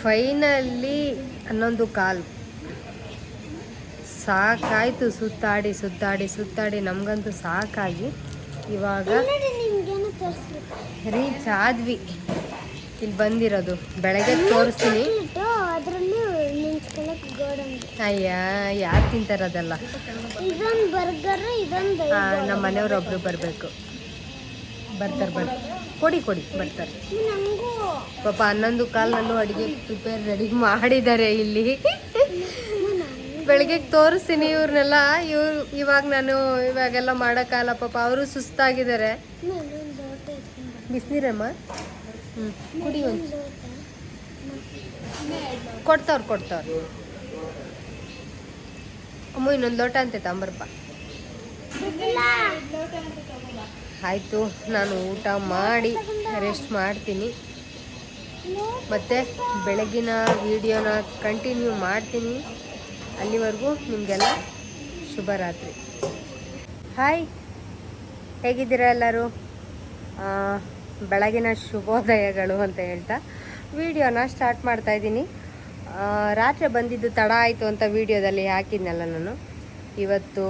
Finally 11 ಕಾಲು ಸಾಕಾಯಿತು. ಸುತ್ತಾಡಿ ಸುತ್ತಾಡಿ ಸುತ್ತಾಡಿ ನಮಗಂತೂ ಸಾಕಾಗಿ ಇವಾಗ ರೀಚ್ ಆದ್ವಿ. ಇಲ್ಲಿ ಬಂದಿರೋದು ಬೆಳಗ್ಗೆ ತೋರಿಸ್ತೀನಿ. ಅಯ್ಯ ಯಾರು ತಿಂತಾರದಲ್ಲ. ನಮ್ಮ ಮನೆಯವ್ರೊಬ್ರು ಬರಬೇಕು. ಬರ್ತಾರೆ ಕೊಡಿ ಬರ್ತಾರೆ ಪಾಪ. 11 ಕಾಲು ಅಡುಗೆ ರೆಡಿ ಮಾಡಿದ್ದಾರೆ ಇಲ್ಲಿ. ಬೆಳಗ್ಗೆ ತೋರಿಸ್ತೀನಿ ಇವ್ರನ್ನೆಲ್ಲ. ಇವಾಗೆಲ್ಲ ಮಾಡೋಕ್ಕಲ್ಲ ಪಾಪ. ಅವರು ಸುಸ್ತಾಗಿದ್ದಾರೆ. ಬಿಸಿನೀರಮ್ಮ ಕುಡಿ ಒಂದು ಕೊಡ್ತಾವ್ರು. ಅಮ್ಮ ಇನ್ನೊಂದು ಲೋಟ ಅಂತೆ ತಾಂಬರಪ್ಪ. ಆಯಿತು, ನಾನು ಊಟ ಮಾಡಿ ರೆಸ್ಟ್ ಮಾಡ್ತೀನಿ. ಮತ್ತು ಬೆಳಗಿನ ವಿಡಿಯೋನ ಕಂಟಿನ್ಯೂ ಮಾಡ್ತೀನಿ. ಅಲ್ಲಿವರೆಗೂ ನಿಮಗೆಲ್ಲ ಶುಭರಾತ್ರಿ. ಹಾಯ್, ಹೇಗಿದ್ದೀರಾ ಎಲ್ಲರೂ? ಬೆಳಗಿನ ಶುಭೋದಯಗಳು ಅಂತ ಹೇಳ್ತಾ ವಿಡಿಯೋನ ಸ್ಟಾರ್ಟ್ ಮಾಡ್ತಾಯಿದ್ದೀನಿ. ರಾತ್ರಿ ಬಂದಿದ್ದು ತಡ ಆಯಿತು ಅಂತ ವಿಡಿಯೋದಲ್ಲಿ ಹಾಕಿದ್ನಲ್ಲ ನಾನು. ಇವತ್ತು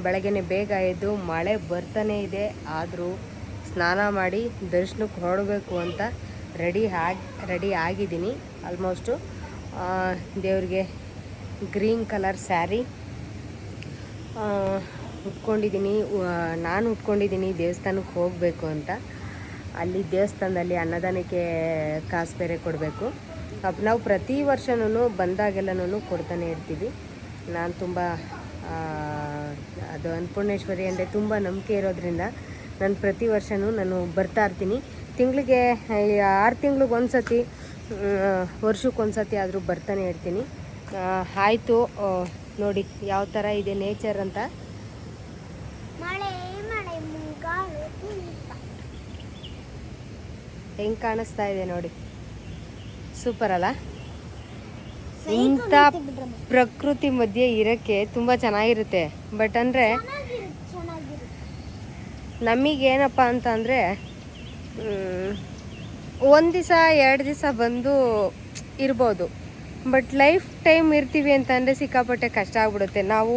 ಬೆಳಗ್ಗೆ ಬೇಗ ಎದ್ದು ಮಳೆ ಬರ್ತಾನೆ ಇದೆ. ಆದರೂ ಸ್ನಾನ ಮಾಡಿ ದರ್ಶನಕ್ಕೆ ಹೊರಡಬೇಕು ಅಂತ ರೆಡಿ ಆಗಿದ್ದೀನಿ. ಆಲ್ಮೋಸ್ಟು ದೇವ್ರಿಗೆ ಗ್ರೀನ್ ಕಲರ್ ಸ್ಯಾರಿ ಉಟ್ಕೊಂಡಿದ್ದೀನಿ. ನಾನು ಉಟ್ಕೊಂಡಿದ್ದೀನಿ ದೇವಸ್ಥಾನಕ್ಕೆ ಹೋಗಬೇಕು ಅಂತ. ಅಲ್ಲಿ ದೇವಸ್ಥಾನದಲ್ಲಿ ಅನ್ನದಾನಕ್ಕೆ ಕಾಸು ಬೇರೆ ಕೊಡಬೇಕು. ನಾವು ಪ್ರತಿ ವರ್ಷನೂ ಬಂದಾಗೆಲ್ಲನೂ ಕೊಡ್ತಾನೆ ಇರ್ತೀವಿ. ನಾನು ತುಂಬ ಅದು ಅನ್ನಪೂರ್ಣೇಶ್ವರಿ ಅಂದರೆ ತುಂಬ ನಂಬಿಕೆ ಇರೋದ್ರಿಂದ ನಾನು ಪ್ರತಿ ವರ್ಷವೂ ನಾನು ಬರ್ತಾ ಇರ್ತೀನಿ. ತಿಂಗಳಿಗೆ 6 ತಿಂಗ್ಳಿಗೆ ಒಂದು ಸತಿ, ವರ್ಷಕ್ಕೊಂದು ಸತಿ ಆದರೂ ಬರ್ತಾನೆ ಇರ್ತೀನಿ. ಆಯಿತು, ನೋಡಿ ಯಾವ ಥರ ಇದೆ ನೇಚರ್ ಅಂತ. ಹೆಂಗೆ ಕಾಣಿಸ್ತಾ ಇದೆ ನೋಡಿ, ಸೂಪರ್ ಅಲ್ಲ? ಇಂಥ ಪ್ರಕೃತಿ ಮಧ್ಯೆ ಇರೋಕ್ಕೆ ತುಂಬ ಚೆನ್ನಾಗಿರುತ್ತೆ. ಬಟ್ ಅಂದರೆ ನಮಗೇನಪ್ಪ ಅಂತ ಅಂದರೆ 1 ದಿವಸ 2 ದಿವಸ ಬಂದು ಇರ್ಬೋದು. ಬಟ್ ಲೈಫ್ ಟೈಮ್ ಇರ್ತೀವಿ ಅಂತಂದರೆ ಸಿಕ್ಕಾಪಟ್ಟೆ ಕಷ್ಟ ಆಗ್ಬಿಡುತ್ತೆ. ನಾವು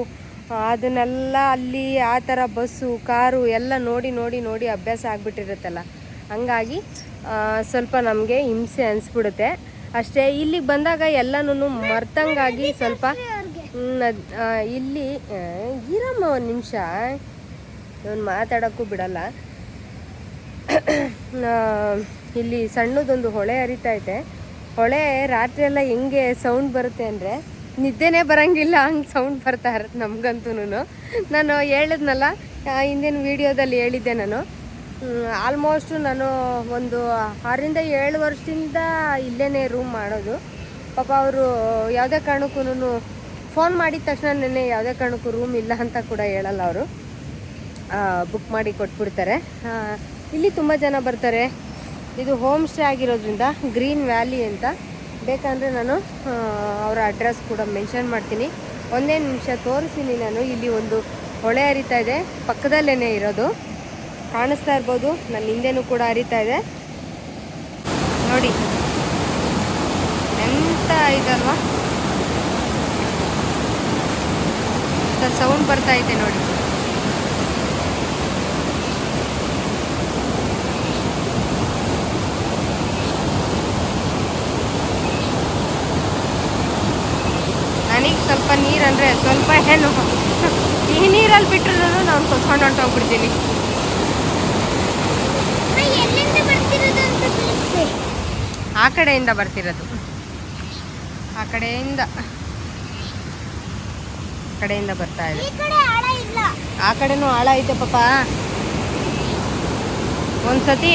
ಅದನ್ನೆಲ್ಲ ಅಲ್ಲಿ ಆ ಥರ ಬಸ್ಸು ಕಾರು ಎಲ್ಲ ನೋಡಿ ಅಭ್ಯಾಸ ಆಗಿಬಿಟ್ಟಿರುತ್ತಲ್ಲ. ಹಂಗಾಗಿ ಸ್ವಲ್ಪ ನಮಗೆ ಹಿಂಸೆ ಅನಿಸ್ಬಿಡುತ್ತೆ ಅಷ್ಟೇ. ಇಲ್ಲಿಗೆ ಬಂದಾಗ ಎಲ್ಲನೂ ಮರ್ತಂಗಾಗಿ ಸ್ವಲ್ಪ ಇಲ್ಲಿ ಇರಮ್ಮ ಒಂದು ನಿಮಿಷ, ಇವನು ಮಾತಾಡೋಕ್ಕೂ ಬಿಡಲ್ಲ. ಇಲ್ಲಿ ಸಣ್ಣದೊಂದು ಹೊಳೆ ಹರಿತೈತೆ. ಹೊಳೆ ರಾತ್ರಿ ಎಲ್ಲ ಹೆಂಗೆ ಸೌಂಡ್ ಬರುತ್ತೆ ಅಂದರೆ ನಿದ್ದೆನೇ ಬರೋಂಗಿಲ್ಲ, ಹಂಗೆ ಸೌಂಡ್ ಬರ್ತಾ ಇರುತ್ತೆ ನಮಗಂತೂ. ನಾನು ಹೇಳಿದ್ನಲ್ಲ ಹಿಂದಿನ ವೀಡಿಯೋದಲ್ಲಿ ಹೇಳಿದ್ದೆ, ನಾನು ಆಲ್ಮೋಸ್ಟು ನಾನು ಒಂದು 6ರಿಂದ 7 ವರ್ಷದಿಂದ ಇಲ್ಲೇ ರೂಮ್ ಮಾಡೋದು. ಪಾಪ ಅವರು ಯಾವುದೇ ಕಾರಣಕ್ಕೂ ಫೋನ್ ಮಾಡಿದ ತಕ್ಷಣ ನೆನ್ನೆ ಯಾವುದೇ ಕಾರಣಕ್ಕೂ ರೂಮ್ ಇಲ್ಲ ಅಂತ ಕೂಡ ಹೇಳಲ್ಲ. ಅವರು ಬುಕ್ ಮಾಡಿ ಕೊಟ್ಬಿಡ್ತಾರೆ. ಇಲ್ಲಿ ತುಂಬ ಜನ ಬರ್ತಾರೆ. ಇದು ಹೋಮ್ ಸ್ಟೇ ಆಗಿರೋದ್ರಿಂದ ಗ್ರೀನ್ ವ್ಯಾಲಿ ಅಂತ. ಬೇಕಂದರೆ ನಾನು ಅವರ ಅಡ್ರೆಸ್ ಕೂಡ ಮೆನ್ಷನ್ ಮಾಡ್ತೀನಿ. ಒಂದೇ ನಿಮಿಷ ತೋರಿಸ್ತೀನಿ ನಾನು. ಇಲ್ಲಿ ಒಂದು ಹೊಳೆ ಹರಿತಾ ಇದೆ, ಪಕ್ಕದಲ್ಲೇ ಇರೋದು, ಕಾಣಿಸ್ತಾ ಇರ್ಬೋದು. ನನ್ನ ಹಿಂದೆನೂ ಕೂಡ ಹರಿತಾ ಇದೆ ನೋಡಿ. ಎಂತ ಇದಲ್ವಾ, ಸೌಂಡ್ ಬರ್ತಾ ಇದೆ ನೋಡಿ. ನನಗೆ ಸ್ವಲ್ಪ ನೀರಂದರೆ ಸ್ವಲ್ಪ ಏನು, ಈ ನೀರಲ್ಲಿ ಬಿಟ್ಟರು ನಾನು ಕೊತ್ಕೊಂಡು ಹೊಂಟೋಗ್ಬಿಡ್ತೀನಿ. ಆ ಕಡೆಯಿಂದ ಬರ್ತಿರೋದು, ಆ ಕಡೆಯಿಂದ ಬರ್ತಾ ಇದೆ. ಆ ಕಡೆನೂ ಆಳ ಐತೆ ಪಾಪ. ಒಂದ್ಸತಿ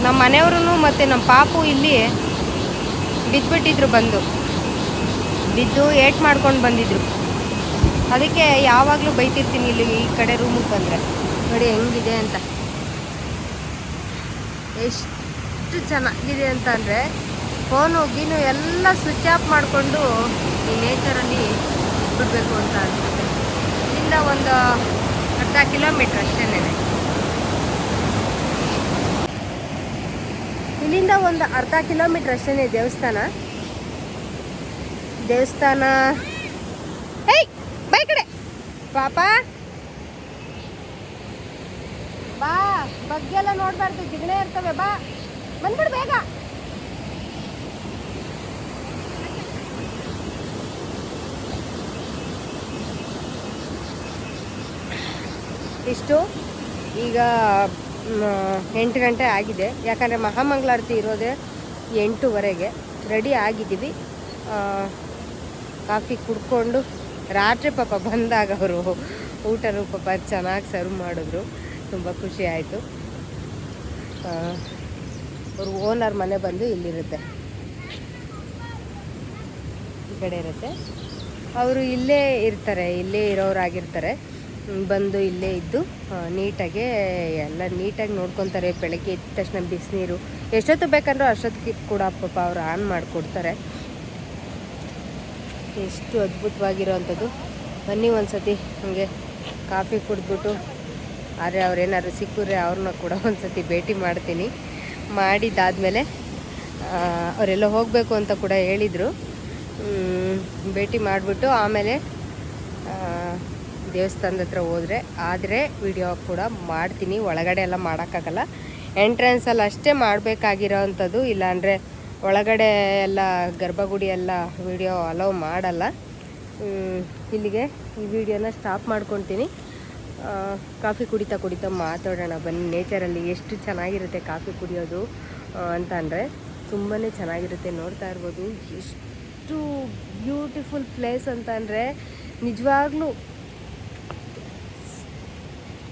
ನಮ್ಮ ಮನೆಯವರು ಮತ್ತು ನಮ್ಮ ಪಾಪು ಇಲ್ಲಿ ಬಿದ್ದುಬಿಟ್ಟಿದ್ರು. ಬಿದ್ದು ಏಟ್ ಮಾಡ್ಕೊಂಡು ಬಂದಿದ್ರು. ಅದಕ್ಕೆ ಯಾವಾಗಲೂ ಬೈತಿರ್ತೀನಿ ಇಲ್ಲಿ ಈ ಕಡೆ ರೂಮಿಗೆ ಬಂದರೆ. ನೋಡಿ ಹೆಂಗಿದೆ ಅಂತ, ಎಷ್ಟು ಚೆನ್ನಾಗಿದೆ ಅಂತ ಅಂದರೆ ಫೋನು ಗೀನು ಎಲ್ಲ ಸ್ವಿಚ್ ಆಫ್ ಮಾಡಿಕೊಂಡು ಈ ನೇಚರಲ್ಲಿ ಬಿಡಬೇಕು ಅಂತ ಅನಿಸುತ್ತೆ. ಇಲ್ಲಿಂದ ಒಂದು ಅರ್ಧ ಕಿಲೋಮೀಟ್ರ್ ಅಷ್ಟೇ. ಇಲ್ಲಿಂದ ಒಂದು ಅರ್ಧ ಕಿಲೋಮೀಟ್ರ್ ಅಷ್ಟೇ ದೇವಸ್ಥಾನ. ದೇವಸ್ಥಾನ. ಏಯ್ ಬೈ ಕಡೆ ಪಾಪ ಬಾ, ಬಗ್ಗೆಲ್ಲ ನೋಡ್ಬಾರ್ದು, ಜಿಗಣೆ ಇರ್ತವೆ. ಬಾ ಬಂದ್ಬಿಡು ಬೇಗ. ಇಷ್ಟು ಈಗ 8 ಗಂಟೆ ಆಗಿದೆ. ಯಾಕಂದರೆ ಮಹಾಮಂಗಳಾರತಿ ಇರೋದೇ 8:30ಗೆ. ರೆಡಿ ಆಗಿದ್ದೀವಿ. ಕಾಫಿ ಕುಡ್ಕೊಂಡು ರಾತ್ರಿ ಪಾಪ ಬಂದಾಗ ಅವರು ಊಟನೂ ಪಾಪ ಚೆನ್ನಾಗಿ ಸರ್ವ್ ಮಾಡಿದ್ರು. ತುಂಬ ಖುಷಿ ಆಯಿತು. ಅವ್ರ ಓನರ್ ಮನೆ ಬಂದು ಇಲ್ಲಿರುತ್ತೆ, ಈ ಕಡೆ ಇರುತ್ತೆ. ಅವರು ಇಲ್ಲೇ ಇರ್ತಾರೆ, ಇಲ್ಲೇ ಇರೋರಾಗಿರ್ತಾರೆ. ಬಂದು ಇಲ್ಲೇ ಇದ್ದು ನೀಟಾಗೆ ಎಲ್ಲ ನೀಟಾಗಿ ನೋಡ್ಕೊತಾರೆ. ಬೆಳಗ್ಗೆ ಎದ್ದ ತಕ್ಷಣ ಬಿಸಿನೀರು ಎಷ್ಟೊತ್ತು ಬೇಕಂದ್ರೂ ಅಷ್ಟೊತ್ತಿಗೆ ಕೂಡ ಪಾಪ ಅವ್ರು ಆನ್ ಮಾಡಿಕೊಡ್ತಾರೆ. ಎಷ್ಟು ಅದ್ಭುತವಾಗಿರೋವಂಥದ್ದು. ಬನ್ನಿ ಒಂದ್ಸತಿ ಹಾಗೆ ಕಾಫಿ ಕುಡಿದ್ಬಿಟ್ಟು, ಆದರೆ ಅವ್ರೇನಾದ್ರು ಸಿಕ್ಕಿದ್ರೆ ಅವ್ರನ್ನ ಕೂಡ ಒಂದ್ಸತಿ ಭೇಟಿ ಮಾಡ್ತೀನಿ. ಮಾಡಿದ್ದಾದಮೇಲೆ ಅವರೆಲ್ಲ ಹೋಗಬೇಕು ಅಂತ ಕೂಡ ಹೇಳಿದರು. ಭೇಟಿ ಮಾಡಿಬಿಟ್ಟು ಆಮೇಲೆ ದೇವಸ್ಥಾನದ ಹತ್ರ ಹೋದರೆ ಆದರೆ ವಿಡಿಯೋ ಕೂಡ ಮಾಡ್ತೀನಿ. ಒಳಗಡೆ ಎಲ್ಲ ಮಾಡೋಕ್ಕಾಗಲ್ಲ, ಎಂಟ್ರೆನ್ಸಲ್ಲಿ ಅಷ್ಟೇ ಮಾಡಬೇಕಾಗಿರೋ ಅಂಥದ್ದು. ಇಲ್ಲಾಂದರೆ ಒಳಗಡೆ ಎಲ್ಲ ಗರ್ಭಗುಡಿ ಎಲ್ಲ ವಿಡಿಯೋ ಅಲೋ ಮಾಡಲ್ಲ. ಇಲ್ಲಿಗೆ ಈ ವಿಡಿಯೋನ ಸ್ಟಾಪ್ ಮಾಡ್ಕೊತೀನಿ. ಕಾಫಿ ಕುಡಿತಾ ಮಾತಾಡೋಣ ಬನ್ನಿ. ನೇಚರಲ್ಲಿ ಎಷ್ಟು ಚೆನ್ನಾಗಿರುತ್ತೆ ಕಾಫಿ ಕುಡಿಯೋದು ಅಂತ ಅಂದರೆ ತುಂಬಾ ಚೆನ್ನಾಗಿರುತ್ತೆ. ನೋಡ್ತಾ ಇರ್ಬೋದು ಎಷ್ಟು ಬ್ಯೂಟಿಫುಲ್ ಪ್ಲೇಸ್ ಅಂತ ಅಂದರೆ ನಿಜವಾಗ್ಲೂ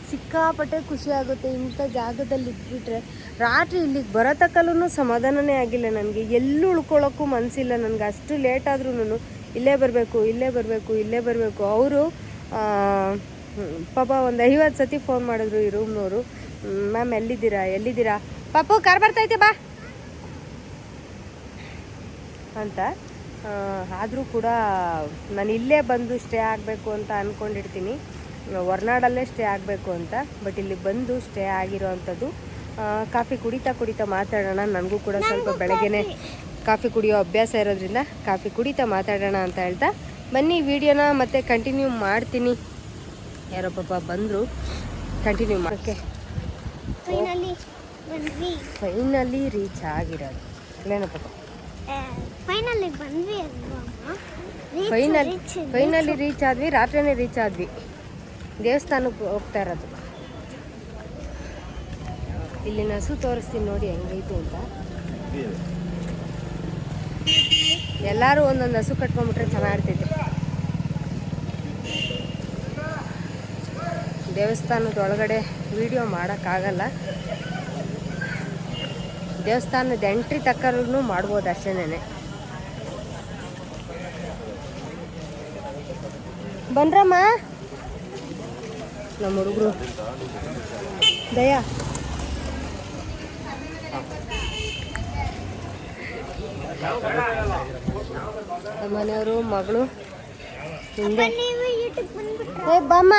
ಸಿಕ್ಕಾಪಟ್ಟೆ ಖುಷಿ ಆಗುತ್ತೆ. ಇಂಥ ಜಾಗದಲ್ಲಿ ಇದ್ಬಿಟ್ರೆ ರಾತ್ರಿ ಇಲ್ಲಿಗೆ ಬರೋತಕ್ಕಲ್ಲೂ ಸಮಾಧಾನನೇ ಆಗಿಲ್ಲ ನನಗೆ. ಎಲ್ಲೂ ಉಳ್ಕೊಳ್ಳೋಕ್ಕೂ ಮನಸ್ಸಿಲ್ಲ ನನಗೆ. ಅಷ್ಟು ಲೇಟ್ ಆದ್ರೂ ಇಲ್ಲೇ ಬರಬೇಕು. ಅವರು ಪಾಪ ಒಂದು 50 ಸತಿ ಫೋನ್ ಮಾಡಿದ್ರು ಈ ರೂಮ್ನವರು. ಮ್ಯಾಮ್ ಎಲ್ಲಿದ್ದೀರಾ ಪಾಪು, ಕಾರ್ ಬರ್ತೈತೆ ಬಾ ಅಂತ. ಆದರೂ ಕೂಡ ನಾನು ಇಲ್ಲೇ ಬಂದು ಸ್ಟೇ ಆಗಬೇಕು ಅಂತ ಅಂದ್ಕೊಂಡಿರ್ತೀನಿ, ಹೊರನಾಡಲ್ಲೇ ಸ್ಟೇ ಆಗಬೇಕು ಅಂತ. ಬಟ್ ಇಲ್ಲಿ ಬಂದು ಸ್ಟೇ ಆಗಿರೋ ಅಂಥದ್ದು. ಕಾಫಿ ಕುಡಿತಾ ಮಾತಾಡೋಣ. ನನಗೂ ಕೂಡ ಸ್ವಲ್ಪ ಬೆಳಗ್ಗೆನೇ ಕಾಫಿ ಕುಡಿಯೋ ಅಭ್ಯಾಸ ಇರೋದ್ರಿಂದ ಕಾಫಿ ಕುಡಿತಾ ಮಾತಾಡೋಣ ಅಂತ ಹೇಳ್ತಾ ಬನ್ನಿ. ವಿಡಿಯೋನ ಮತ್ತೆ ಕಂಟಿನ್ಯೂ ಮಾಡ್ತೀನಿ. ಯಾರೋ ಪಾಪ ಬಂದರು, ಕಂಟಿನ್ಯೂ ಮಾಡೋಕ್ಕೆ. ಫೈನಲಿ ರೀಚ್ ಆಗಿರೋದು ಇಲ್ಲೇನೋ ಪಾಪ. ಫೈನಲಿ ರೀಚ್ ಆದ್ವಿ. ರಾತ್ರಿನೇ ರೀಚ್ ಆದ್ವಿ. ದೇವಸ್ಥಾನಕ್ಕೆ ಹೋಗ್ತಾ ಇರೋದು. ಇಲ್ಲಿನ ಹಸು ತೋರಿಸ್ತೀನಿ ನೋಡಿ ಹೆಂಗೈತು ಅಂತ. ಎಲ್ಲರೂ ಒಂದೊಂದು ಹಸು ಕಟ್ಕೊಂಡ್ಬಿಟ್ರೆ ಚೆನ್ನಾಗಿರ್ತೈತೆ. ದೇವಸ್ಥಾನದ ಒಳಗಡೆ ವಿಡಿಯೋ ಮಾಡೋಕ್ಕಾಗಲ್ಲ. ದೇವಸ್ಥಾನದ ಎಂಟ್ರಿ ತಕ್ಕರೂ ಮಾಡ್ಬೋದು ಅಷ್ಟೇನೆ. ಬನ್ರಮ್ಮ ನಮ್ಮ ಹುಡುಗರು. ದಯಾ ಮನೆಯವರು ಮಗಳು ಹಿಂದೆ. ಏ ಬಮ್ಮ,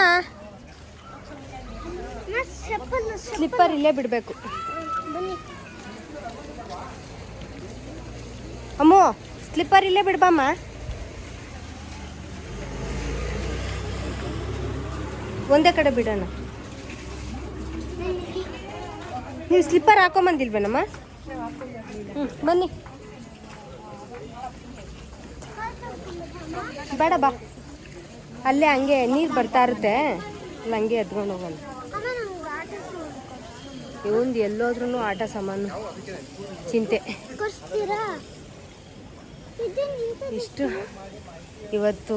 ಸ್ಲಿಪ್ಪರ್ ಇಲ್ಲೇ ಬಿಡಬೇಕು. ಅಮ್ಮು ಸ್ಲಿಪ್ಪರ್ ಇಲ್ಲೇ ಬಿಡ್ಬಮ್ಮ. ಒಂದೇ ಕಡೆ ಬಿಡೋಣ. ನೀವು ಸ್ಲಿಪ್ಪರ್ ಹಾಕೊಂಬಂದಿಲ್ವೇನಮ್ಮ? ಬನ್ನಿ. ಬೇಡ ಬಾ, ಅಲ್ಲೇ ಹಂಗೆ ನೀರು ಬರ್ತಾ ಇರುತ್ತೆ, ಅಲ್ಲ ಹಂಗೆ ಎದ್ಕೊಂಡು ಹೋಗೋಣ. ಇವಂದು ಎಲ್ಲೋದ್ರೂ ಆಟ ಸಾಮಾನು ಚಿಂತೆ. ಇಷ್ಟು ಇವತ್ತು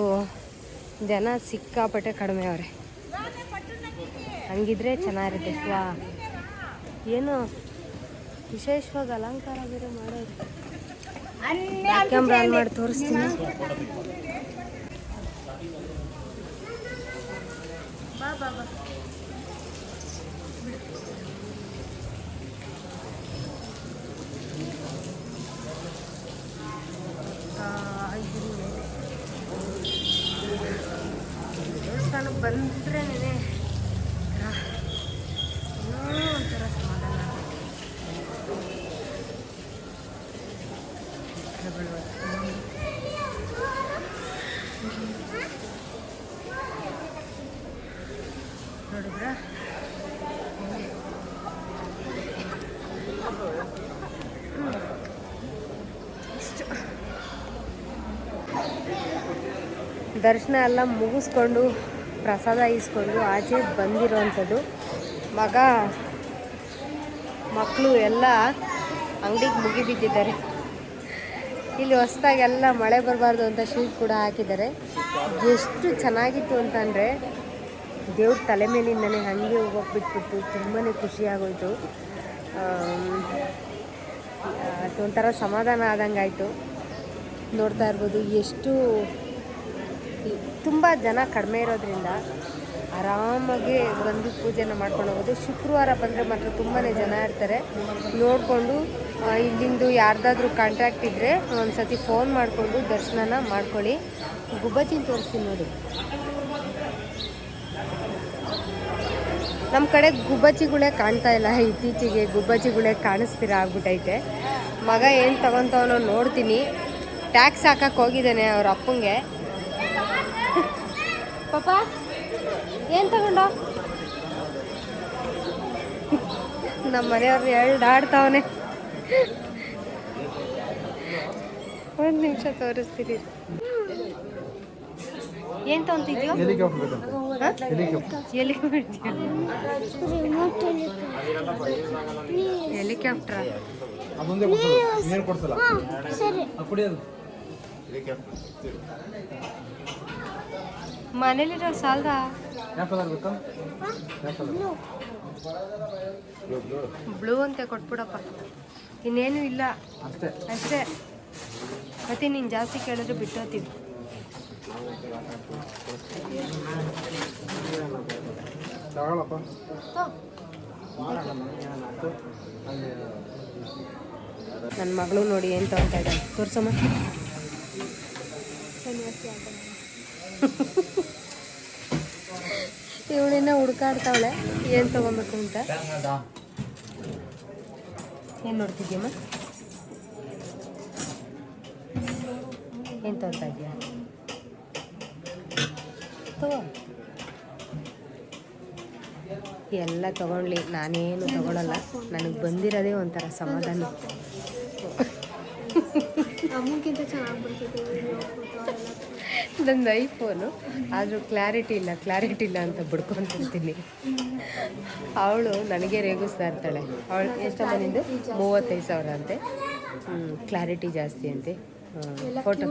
ಜನ ಸಿಕ್ಕಾಪಟ್ಟೆ ಕಡಿಮೆ ಅವರೇ. ಹಂಗಿದ್ರೆ ಚೆನ್ನಾಗಿರುತ್ತೆ. ವಾ, ಏನು ವಿಶೇಷವಾಗಿ ಅಲಂಕಾರ ಬೇರೆ ಮಾಡೋದು. ಕ್ಯಾಮ್ರಾ ಆನ್ ಮಾಡಿ ತೋರಿಸ್ತೀನಿ. ಬಾ ಬಾ ಬಾ. ದೇವಸ್ಥಾನಕ್ಕೆ ಬಂದ್ರೆ ಇನ್ನೂ ಒಂಥರ ಸಮಾಧಾನ. ನೋಡಿದ್ರ ಇಷ್ಟು ದರ್ಶನ ಎಲ್ಲ ಮುಗಿಸ್ಕೊಂಡು ಪ್ರಸಾದ ಇಸ್ಕೊಂಡು ಆಚೆ ಬಂದಿರೋವಂಥದ್ದು. ಮಕ್ಕಳು ಎಲ್ಲ ಅಂಗಡಿಗೆ ಮುಗಿಬಿದ್ದಿದ್ದಾರೆ. ಇಲ್ಲಿ ಹೊಸ್ದಾಗೆಲ್ಲ ಮಳೆ ಬರಬಾರ್ದು ಅಂತ ಶೀಟ್ ಕೂಡ ಹಾಕಿದ್ದಾರೆ. ಎಷ್ಟು ಚೆನ್ನಾಗಿತ್ತು ಅಂತಂದರೆ ದೇವ್ರ ತಲೆ ಮೇಲಿಂದನೇ ಹಾಗೆ ಹೋಗೋಕೆ ಬಿಟ್ಬಿಟ್ಟು ತುಂಬಾ ಖುಷಿ ಆಗೋಯ್ತು. ಅದೊಂಥರ ಸಮಾಧಾನ ಆದಂಗೆ ಆಯಿತು. ನೋಡ್ತಾ ಇರ್ಬೋದು ಎಷ್ಟು ತುಂಬ ಜನ ಕಡಿಮೆ ಇರೋದ್ರಿಂದ ಆರಾಮಾಗಿ ಬಂದು ಪೂಜೆನ ಮಾಡ್ಕೊಂಡು ಹೋಗೋದು. ಶುಕ್ರವಾರ ಬಂದರೆ ಮಾತ್ರ ತುಂಬಾ ಜನ ಇರ್ತಾರೆ. ನೋಡಿಕೊಂಡು ಇಲ್ಲಿಂದು ಯಾರ್ದಾದ್ರೂ ಕಾಂಟ್ಯಾಕ್ಟ್ ಇದ್ದರೆ ಒಂದು ಸತಿ ಫೋನ್ ಮಾಡಿಕೊಂಡು ದರ್ಶನನ ಮಾಡ್ಕೊಳ್ಳಿ. ಗುಬ್ಬಚ್ಚಿನ ತೋರಿಸ್ತೀನಿ ನೋಡಿ. ನಮ್ಮ ಕಡೆ ಗುಬ್ಬಚ್ಚಿಗಳೇ ಕಾಣ್ತಾ ಇಲ್ಲ, ಇತ್ತೀಚೆಗೆ ಗುಬ್ಬಚ್ಚಿಗಳೇ ಕಾಣಿಸ್ತೀರ ಆಗ್ಬಿಟ್ಟೈತೆ. ಮಗ ಏನು ತಗೊತವನೋ ನೋಡ್ತೀನಿ. ಟ್ಯಾಕ್ಸ್ ಹಾಕಕ್ಕೆ ಹೋಗಿದ್ದಾನೆ ಅವ್ರ ಅಪ್ಪಂಗೆ. ಪಾಪ ಏನು ತಗೊಂಡ? ನಮ್ಮ ಮನೆಯವ್ರು ಆಡ್ತಾವನೆ. ಒಂದು ನಿಮಿಷ ತೋರಿಸ್ತೀನಿ. ಏನು ತಗೊಂತಿದ್ಯೋ? ಹೆಲಿಕಾಪ್ಟರ್ ಮನೇಲಿರೋ ಸಾಲದ ಬ್ಲೂ ಅಂತ ಕೊಟ್ಬಿಡಪ್ಪ. ಇನ್ನೇನು ಇಲ್ಲ ಅಷ್ಟೇ. ಮತ್ತೆ ನೀನು ಜಾಸ್ತಿ ಕೇಳಿದ್ರೆ ಬಿಟ್ಟೋತೀವಿ. ನನ್ನ ಮಗಳು ನೋಡಿ ಏನು ತಗೊತಾ ಇದ್ದಾಳೆ ತೋರ್ಸಮ್ಮ. ಇವಳಿನ ಹುಡ್ಕಾಡ್ತಾವಳೆ ಏನು ತಗೊಬೇಕು ಅಂತ. ಏನು ನೋಡ್ತಿದ್ಯಮ್ಮ? ಏನು ತಗೊತಾ ಇದೆಯಾ? ಎಲ್ಲ ತಗೊಳ್ಳಿ, ನಾನೇನು ತಗೊಳ್ಳಲ್ಲ. ನನಗೆ ಬಂದಿರೋದೇ ಒಂಥರ ಸಮಾಧಾನ. ನಂದು ಐಫೋನು, ಆದರೂ ಕ್ಲಾರಿಟಿ ಇಲ್ಲ ಅಂತ ಬಿಡ್ಕೊತಿರ್ತೀನಿ. ಅವಳು ನನಗೆ ರೇಗಿಸ್ತಾ ಇರ್ತಾಳೆ. ಅವಳು ಎಷ್ಟಮ್ಮ ನಿಂದು? 35,000 ಅಂತೆ. ಕ್ಲಾರಿಟಿ ಜಾಸ್ತಿ ಅಂತೆ ಫೋಟೋ.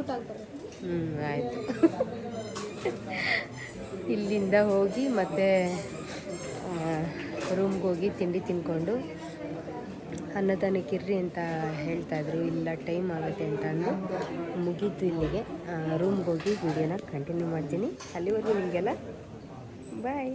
ಆಯಿತು. ಇಲ್ಲಿಂದ ಹೋಗಿ ಮತ್ತೆ ರೂಮ್ಗೆ ಹೋಗಿ ತಿಂಡಿ ತಿನ್ಕೊಂಡು ಅನ್ನದಾನಕ್ಕಿರ್ರಿ ಅಂತ ಹೇಳ್ತಾಯಿದ್ರು. ಇಲ್ಲ ಟೈಮ್ ಆಗುತ್ತೆ ಅಂತ ಅಂದು ಮುಗೀತು. ಇಲ್ಲಿಗೆ ರೂಮ್ಗೆ ಹೋಗಿ ವಿಡಿಯೋನ ಕಂಟಿನ್ಯೂ ಮಾಡ್ತೀನಿ. ಅಲ್ಲಿವರೆಗೂ ನಿಮಗೆಲ್ಲ ಬಾಯ್.